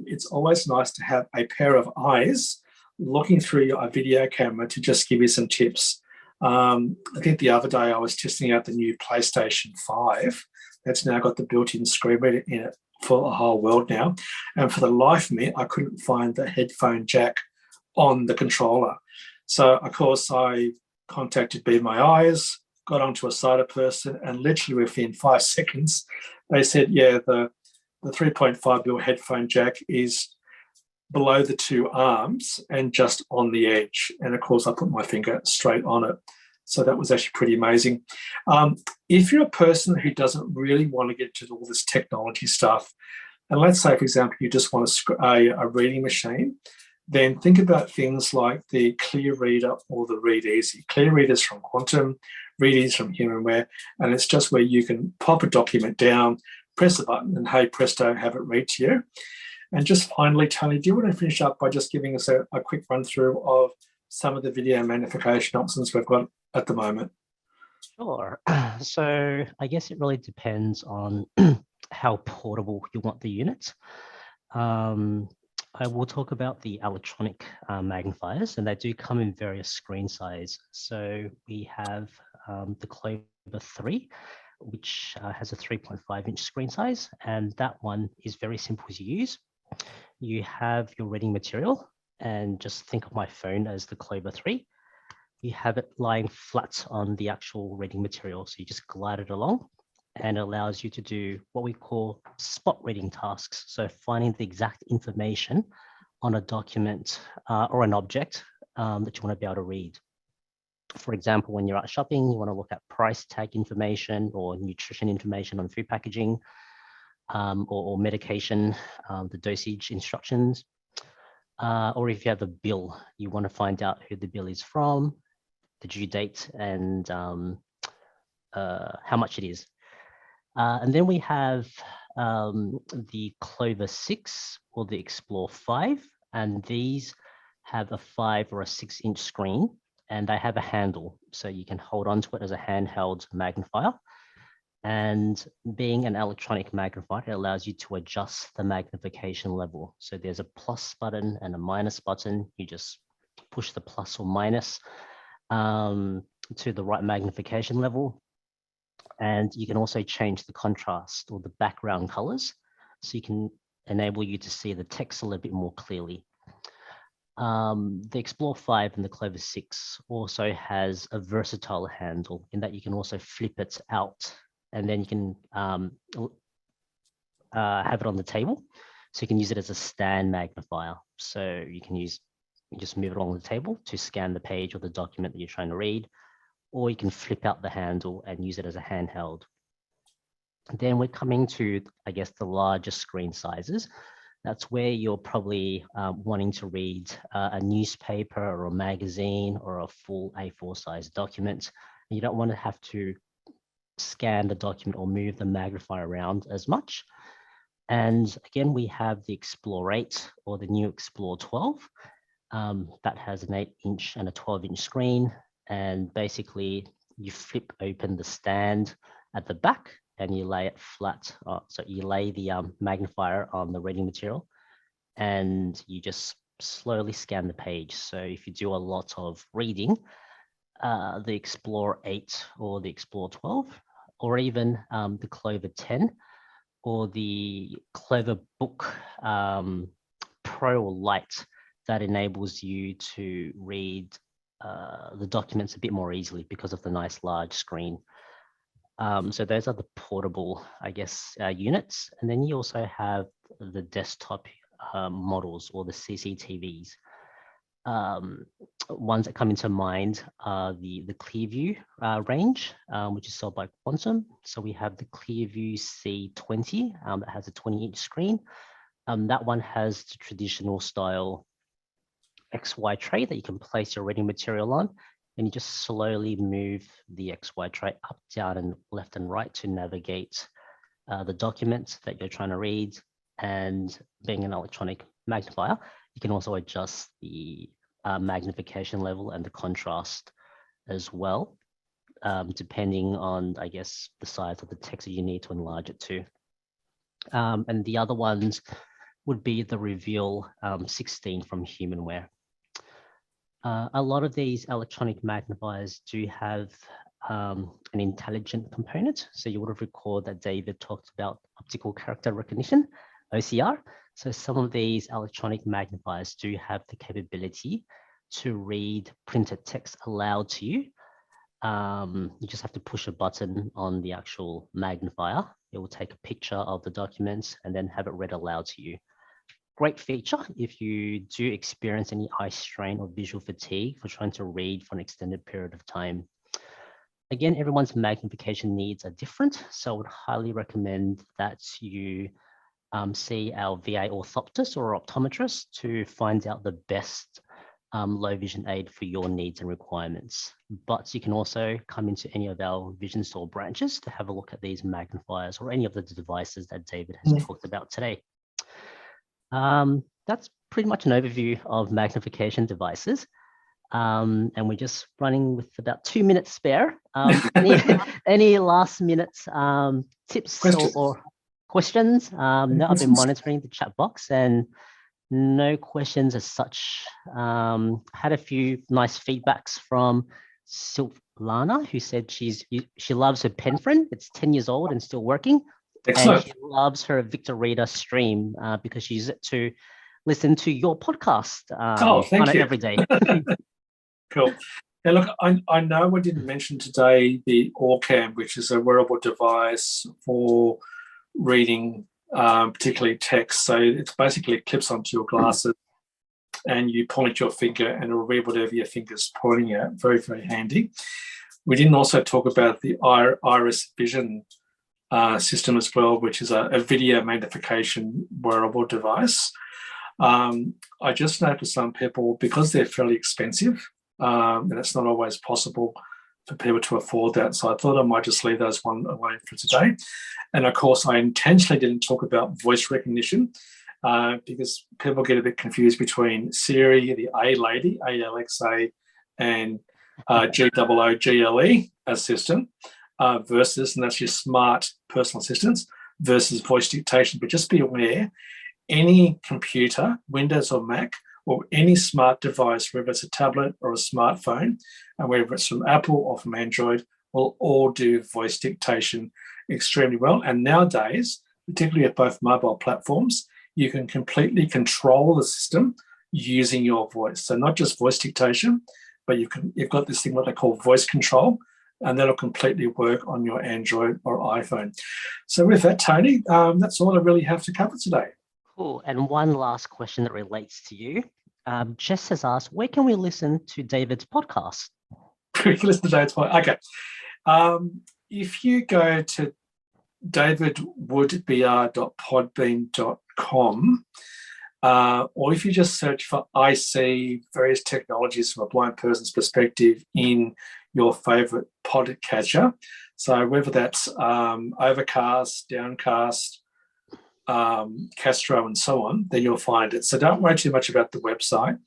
It's always nice to have a pair of eyes looking through your video camera to just give you some tips. I think the other day I was testing out the new PlayStation 5. That's now got the built-in screen reader in it for the whole world now. And for the life of me, I couldn't find the headphone jack on the controller. So, of course, I contacted Be My Eyes, got onto a sighted person, and literally within 5 seconds, they said, yeah, the 3.5mm headphone jack is below the 2 arms and just on the edge. And, of course, I put my finger straight on it. So that was actually pretty amazing. If you're a person who doesn't really want to get to all this technology stuff, and let's say, for example, you just want a reading machine, then think about things like the Clear Reader or the Read Easy. Clear Reader's from Quantum, Read Easy from Humanware, and it's just where you can pop a document down, press a button, and hey, presto, have it read to you. And just finally, Tony, do you want to finish up by just giving us a quick run through of some of the video magnification options we've got at the moment? Sure. So I guess it really depends on how portable you want the unit. I will talk about the electronic magnifiers, and they do come in various screen size. So we have the Clover 3, which has a 3.5-inch screen size, and that one is very simple to use. You have your reading material, and just think of my phone as the Clover 3. You have it lying flat on the actual reading material, so you just glide it along, and it allows you to do what we call spot reading tasks. So finding the exact information on a document or an object that you want to be able to read. For example, when you're out shopping, you want to look at price tag information or nutrition information on food packaging, or medication, the dosage instructions. Or if you have a bill, you want to find out who the bill is from, the due date, and how much it is. And then we have the Clover 6 or the Explore 5, and these have a 5 or a 6-inch screen, and they have a handle, so you can hold onto it as a handheld magnifier. And being an electronic magnifier, it allows you to adjust the magnification level. So there's a plus button and a minus button. You just push the plus or minus to the right magnification level. And you can also change the contrast or the background colors, so you can enable you to see the text a little bit more clearly. The Explore 5 and the Clover 6 also has a versatile handle in that you can also flip it out, and then you can have it on the table. So you can use it as a stand magnifier. So you can just move it along the table to scan the page or the document that you're trying to read, or you can flip out the handle and use it as a handheld. Then we're coming to, I guess, the larger screen sizes. That's where you're probably wanting to read a newspaper or a magazine or a full A4 size document. And you don't want to have to scan the document or move the magnifier around as much. And again, we have the Explore 8 or the new Explore 12 that has an 8-inch and a 12-inch screen. And basically you flip open the stand at the back and you lay it flat. So you lay the magnifier on the reading material and you just slowly scan the page. So if you do a lot of reading, the Explore 8 or the Explore 12, or even the Clover 10 or the Clover Book Pro or Lite, that enables you to read the documents a bit more easily because of the nice large screen. So those are the portable, I guess, units. And then you also have the desktop models or the CCTVs. Ones that come into mind are the Clearview range, which is sold by Quantum. So we have the Clearview C20 that has a 20-inch screen. That one has the traditional style XY tray that you can place your reading material on, and you just slowly move the XY tray up, down, and left and right to navigate the documents that you're trying to read. And being an electronic magnifier, you can also adjust the magnification level and the contrast as well, depending on, I guess, the size of the text that you need to enlarge it to. And the other ones would be the Reveal 16 from Humanware. A lot of these electronic magnifiers do have an intelligent component. So you would have recalled that David talked about optical character recognition, OCR. So some of these electronic magnifiers do have the capability to read printed text aloud to you. You just have to push a button on the actual magnifier. It will take a picture of the documents and then have it read aloud to you. Great feature if you do experience any eye strain or visual fatigue for trying to read for an extended period of time. Again, everyone's magnification needs are different, so I would highly recommend that you see our VA orthoptist or optometrist to find out the best low vision aid for your needs and requirements. But you can also come into any of our Vision Store branches to have a look at these magnifiers or any of the devices that David has talked about today. That's pretty much an overview of magnification devices. And we're just running with about 2 minutes spare. Any last minute tips or questions? No, I've been monitoring the chat box and no questions as such. Had a few nice feedbacks from Silvana, who said she loves her pen friend. It's 10 years old and still working. Excellent. And she loves her Victor Reader stream because she uses it to listen to your podcast thank you. Every day. Cool. Now, look, I know I didn't mention today the Orcam, which is a wearable device for reading particularly text. So it's basically clips onto your glasses and you point your finger and it'll read whatever your finger's pointing at. Very, very handy. We didn't also talk about the Iris Vision system as well, which is a video magnification wearable device. I just know for some people, because they're fairly expensive, and it's not always possible for people to afford that. So I thought I might just leave those one alone for today. And of course, I intentionally didn't talk about voice recognition because people get a bit confused between Siri, the A lady, Alexa, and GOOGLE assistant versus, and that's your smart personal assistants, versus voice dictation. But just be aware, any computer, Windows or Mac, or any smart device, whether it's a tablet or a smartphone, and whether it's from Apple or from Android, will all do voice dictation extremely well. And nowadays, particularly at both mobile platforms, you can completely control the system using your voice. So not just voice dictation, but you've got this thing what they call voice control, and that'll completely work on your Android or iPhone. So with that, Tony, that's all I really have to cover today. Cool. And one last question that relates to you. Jess has asked, where can we listen to David's podcast? We can listen to David's podcast. Okay. If you go to davidwoodbr.podbean.com, or if you just search for IC various technologies from a blind person's perspective in your favourite podcatcher, so whether that's Overcast, Downcast, Castro and so on, then you'll find it. So don't worry too much about the website.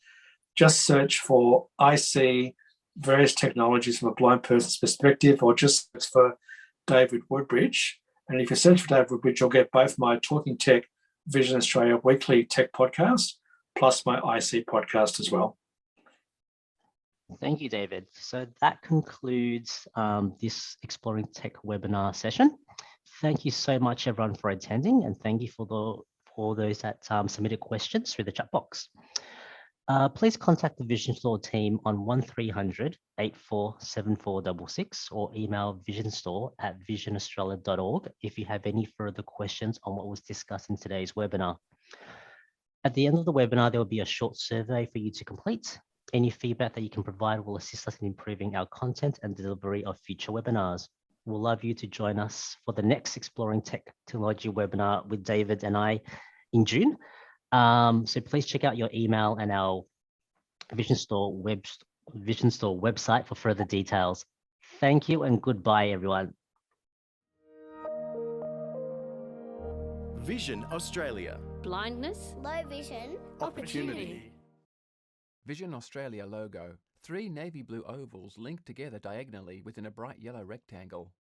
Just search for IC various technologies from a blind person's perspective, or just search for David Woodbridge. And if you search for David Woodbridge, you'll get both my Talking Tech Vision Australia weekly tech podcast plus my IC podcast as well. Thank you, David. So that concludes this Exploring Tech webinar session. Thank you so much, everyone, for attending, and thank you for those that submitted questions through the chat box. Please contact the Vision Store team on 1300 847466 or email visionstore@visionaustralia.org if you have any further questions on what was discussed in today's webinar. At the end of the webinar, there will be a short survey for you to complete. Any feedback that you can provide will assist us in improving our content and delivery of future webinars. We'll love you to join us for the next Exploring Technology webinar with David and I in June. So please check out your email and our Vision Store website for further details. Thank you and goodbye, everyone. Vision Australia. Blindness, low vision, Opportunity. Vision Australia logo. 3 navy blue ovals linked together diagonally within a bright yellow rectangle.